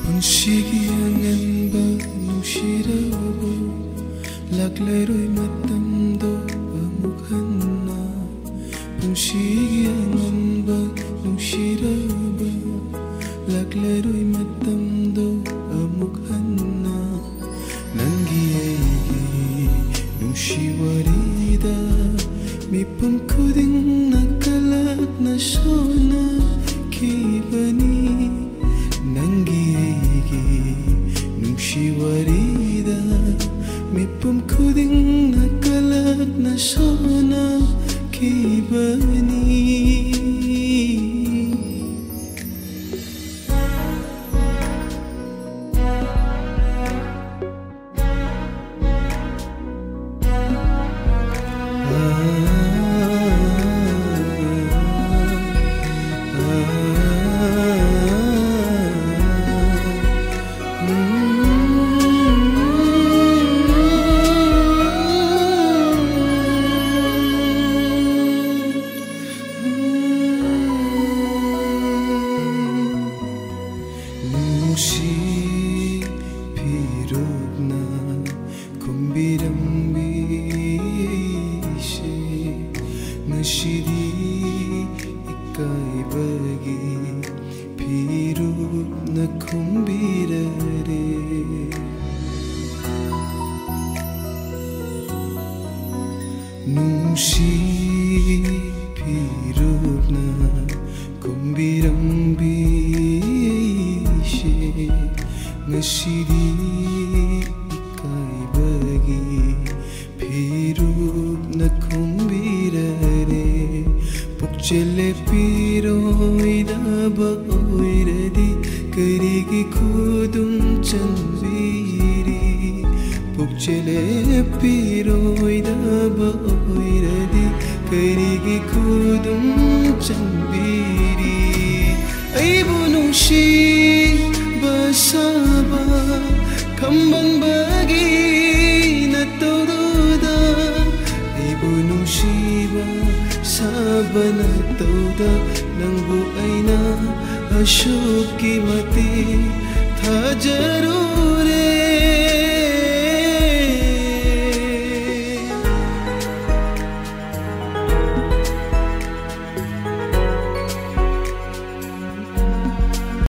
ꯄꯨꯟꯁꯤꯒꯤ ꯑꯉꯟꯕ ꯅꯨꯡꯁꯤꯔꯕ ꯂꯥꯛꯂꯔꯣꯏ ꯃꯇꯝꯗꯣ ꯑꯃꯨꯛ ꯍꯟꯅ ꯄꯨꯟꯁꯤꯒꯤ ꯑꯉꯟꯕ ꯅꯨꯡꯁꯤꯔꯕ ꯂꯥꯛꯂꯔꯣꯏ ꯃꯇꯝꯗꯣ ꯑꯃꯨꯛ ꯍꯟꯅ ꯅꯪꯒꯤ ꯑꯩꯒꯤ ꯅꯨꯡꯁꯤ ꯋꯥꯔꯤꯗ ꯃꯤꯄꯨꯝ ꯈꯨꯗꯤꯡꯅ ꯀꯂꯛꯅ ꯁꯣꯟꯅꯈꯤꯕꯅꯤ ꯅꯪꯒꯤ ꯑꯩꯒꯤ ꯅꯨꯡꯁꯤ ꯋꯥꯔꯤꯗ ꯃꯤꯄꯨꯝ ꯈꯨꯗꯤꯡꯅ ꯀꯂꯛꯅ ꯁꯣꯟꯅꯈꯤꯕꯅꯤ 비룩나 콤비람비시 나시디 이까이바기 비룩나 콤비라레 농시 비룩나 콤비람비시 Ngashidi ikaibagi Piruk na kumbirare Pukchele piro idaba oiradi Karigi kudum chanviri Pukchele piro idaba oiradi Karigi kudum chanviri Aibu nungshi Basaba kambang bagi na toda Ibu nungsiba saba na toda Nang buhay na asyok kimati Tajaru